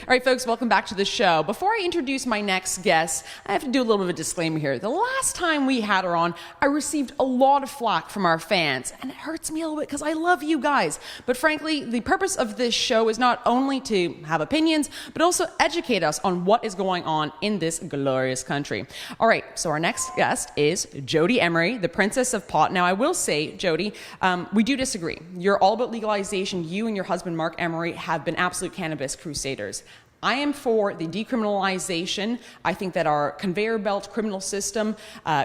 All right, folks, welcome back to the show. Before I introduce my next guest, I have to do a little bit of a disclaimer here. The last time we had her on, I received a lot of flack from our fans, and it hurts me a little bit because I love you guys. But frankly, the purpose of this show is not only to have opinions, but also educate us on what is going on in this glorious country. All right, so our next guest is Jodie Emery, the Princess of Pot. Now, I will say, Jodie, we do disagree. You're all about legalization. You and your husband, Mark Emery, have been absolute cannabis crusaders. I am for the decriminalization. I think that our conveyor belt criminal system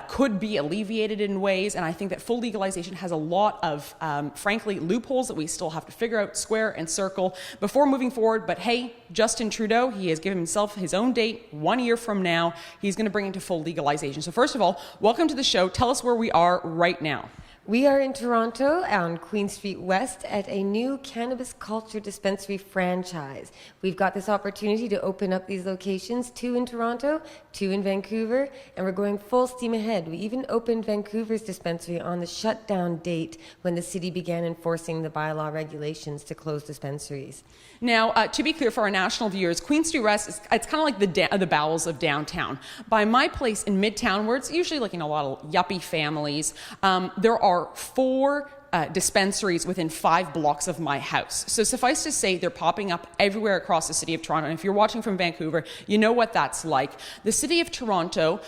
could be alleviated in ways, and I think that full legalization has a lot of, frankly, loopholes that we still have to figure out, square and circle, before moving forward. But hey, Justin Trudeau, he has given himself his own date. 1 year from now, he's going to bring it to full legalization. So first of all, welcome to the show. Tell us where we are right now. We are in Toronto on Queen Street West at a new cannabis culture dispensary franchise. We've got this opportunity to open up these locations, 2 in Toronto, 2 in Vancouver, and we're going full steam ahead. We even opened Vancouver's dispensary on the shutdown date when the city began enforcing the bylaw regulations to close dispensaries. Now, to be clear for our national viewers, Queen Street West, it's kind of like the bowels of downtown. By my place in Midtown, where it's usually like a lot of yuppie families, there are 4 dispensaries within 5 blocks of my house. So suffice to say, they're popping up everywhere across the city of Toronto. And if you're watching from Vancouver, you know what that's like. The city of Toronto,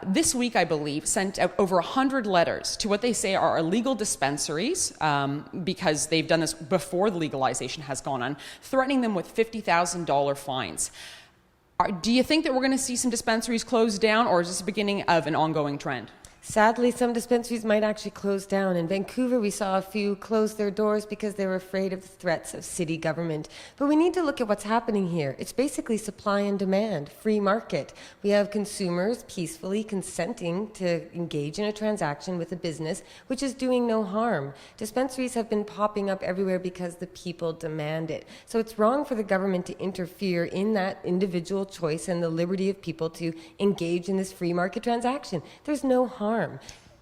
this week, I believe, sent out over 100 letters to what they say are illegal dispensaries, because they've done this before the legalization has gone on, threatening them with $50,000 fines. Do you think that we're going to see some dispensaries close down, or is this the beginning of an ongoing trend? Sadly, some dispensaries might actually close down. In Vancouver, we saw a few close their doors because they were afraid of the threats of city government. But we need to look at what's happening here. It's basically supply and demand, free market. We have consumers peacefully consenting to engage in a transaction with a business which is doing no harm. Dispensaries have been popping up everywhere because the people demand it. So it's wrong for the government to interfere in that individual choice and the liberty of people to engage in this free market transaction. There's no harm.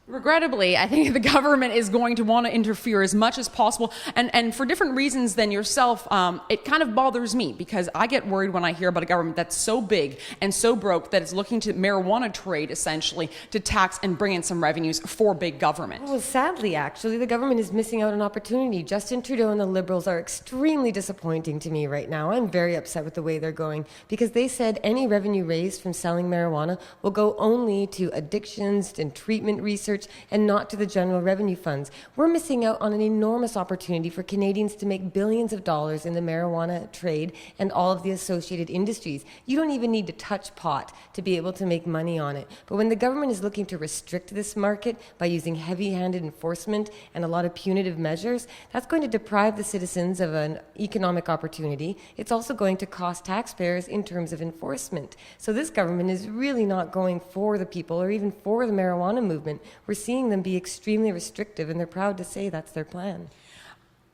Regrettably, I think the government is going to want to interfere as much as possible, and for different reasons than yourself. It kind of bothers me because I get worried when I hear about a government that's so big and so broke that it's looking to marijuana trade, essentially, to tax and bring in some revenues for big government. Well, sadly, actually, the government is missing out on opportunity. Justin Trudeau and the Liberals are extremely disappointing to me right now. I'm very upset with the way they're going because they said any revenue raised from selling marijuana will go only to addictions and treatment research and not to the general revenue funds. We're missing out on an enormous opportunity for Canadians to make billions of dollars in the marijuana trade and all of the associated industries. You don't even need to touch pot to be able to make money on it. But when the government is looking to restrict this market by using heavy-handed enforcement and a lot of punitive measures, that's going to deprive the citizens of an economic opportunity. It's also going to cost taxpayers in terms of enforcement. So this government is really not going for the people or even for the marijuana movement. We're seeing them be extremely restrictive, and they're proud to say that's their plan.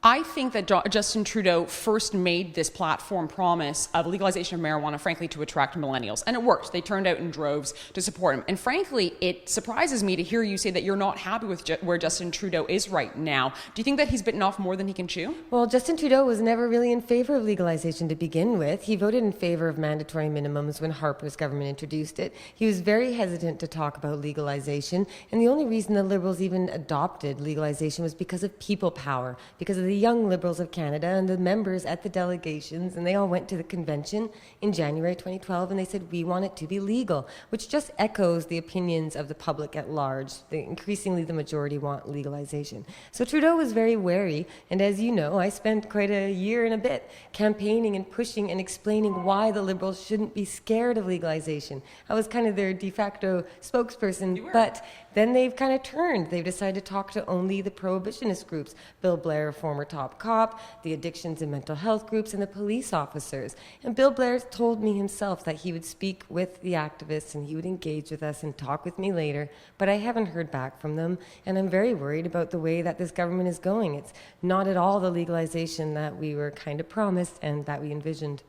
I think that Justin Trudeau first made this platform promise of legalization of marijuana, frankly, to attract millennials. And it worked. They turned out in droves to support him. And frankly, it surprises me to hear you say that you're not happy with where Justin Trudeau is right now. Do you think that he's bitten off more than he can chew? Well, Justin Trudeau was never really in favor of legalization to begin with. He voted in favor of mandatory minimums when Harper's government introduced it. He was very hesitant to talk about legalization. And the only reason the Liberals even adopted legalization was because of people power, because of the young Liberals of Canada and the members at the delegations, and they all went to the convention in January 2012, and they said, we want it to be legal, which just echoes the opinions of the public at large. Increasingly, the majority want legalization. So Trudeau was very wary, and as you know, I spent quite a year and a bit campaigning and pushing and explaining why the Liberals shouldn't be scared of legalization. I was kind of their de facto spokesperson, but then they've kind of turned. They've decided to talk to only the prohibitionist groups, Bill Blair, former top cop, the addictions and mental health groups, and the police officers. And Bill Blair told me himself that he would speak with the activists and he would engage with us and talk with me later, but I haven't heard back from them, and I'm very worried about the way that this government is going. It's not at all the legalization that we were kind of promised and that we envisioned.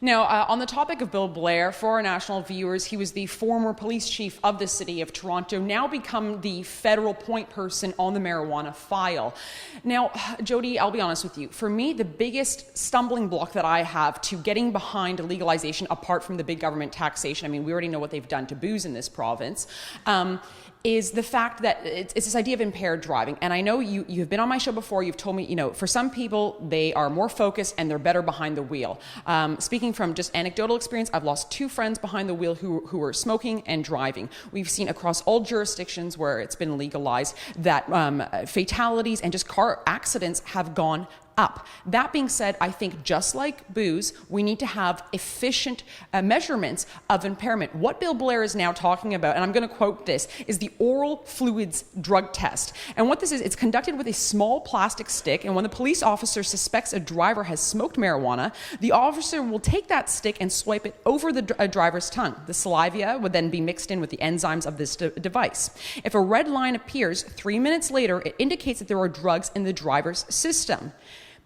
Now, on the topic of Bill Blair, for our national viewers, he was the former police chief of the city of Toronto, now become the federal point person on the marijuana file. Now, Jodie, I'll be honest with you. For me, the biggest stumbling block that I have to getting behind legalization, apart from the big government taxation, I mean, we already know what they've done to booze in this province, is the fact that it's this idea of impaired driving. And I know you've been on my show before, you've told me, for some people, they are more focused and they're better behind the wheel. Speaking from just anecdotal experience, I've lost 2 friends behind the wheel who were smoking and driving. We've seen across all jurisdictions where it's been legalized that fatalities and just car accidents have gone up. That being said, I think just like booze, we need to have efficient measurements of impairment. What Bill Blair is now talking about, and I'm going to quote this, is the oral fluids drug test. And what this is, it's conducted with a small plastic stick, and when the police officer suspects a driver has smoked marijuana, the officer will take that stick and swipe it over the driver's tongue. The saliva would then be mixed in with the enzymes of this device. If a red line appears 3 minutes later, it indicates that there are drugs in the driver's system.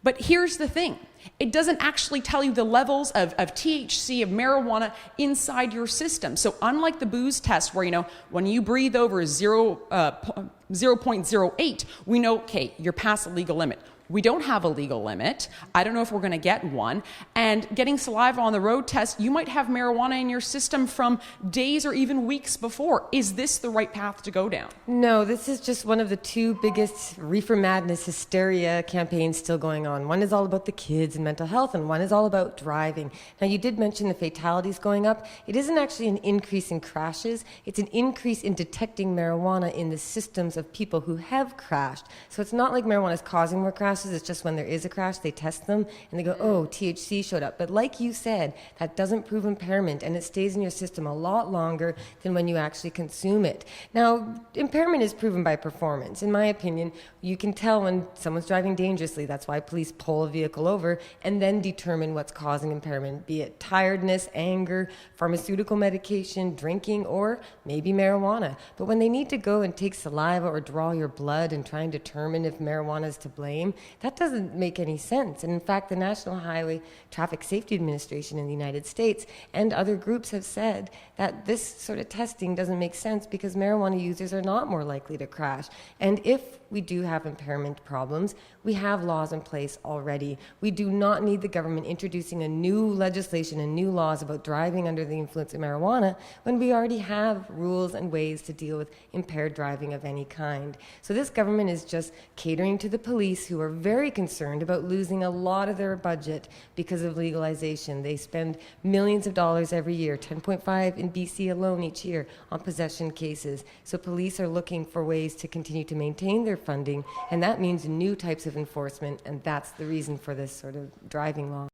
But here's the thing. It doesn't actually tell you the levels of THC, of marijuana inside your system. So unlike the booze test where, when you breathe over 0.08, we know, okay, you're past the legal limit. We don't have a legal limit. I don't know if we're going to get one. And getting saliva on the road test, you might have marijuana in your system from days or even weeks before. Is this the right path to go down? No, this is just one of the 2 biggest reefer madness hysteria campaigns still going on. One is all about the kids and mental health, and one is all about driving. Now, you did mention the fatalities going up. It isn't actually an increase in crashes. It's an increase in detecting marijuana in the systems of people who have crashed. So it's not like marijuana is causing more crashes. It's just when there is a crash, they test them and they go, oh, THC showed up. But like you said, that doesn't prove impairment, and it stays in your system a lot longer than when you actually consume it. Now, impairment is proven by performance. In my opinion, you can tell when someone's driving dangerously. That's why police pull a vehicle over and then determine what's causing impairment, be it tiredness, anger, pharmaceutical medication, drinking, or maybe marijuana. But when they need to go and take saliva or draw your blood and try and determine if marijuana is to blame, that doesn't make any sense. And in fact, the National Highway Traffic Safety Administration in the United States and other groups have said that this sort of testing doesn't make sense because marijuana users are not more likely to crash. And if we do have impairment problems, we have laws in place already. We do not need the government introducing a new legislation and new laws about driving under the influence of marijuana when we already have rules and ways to deal with impaired driving of any kind. So this government is just catering to the police, who are very concerned about losing a lot of their budget because of legalization. They spend millions of dollars every year, 10.5 in BC alone each year, on possession cases. So police are looking for ways to continue to maintain their funding, and that means new types of enforcement, and that's the reason for this sort of driving law.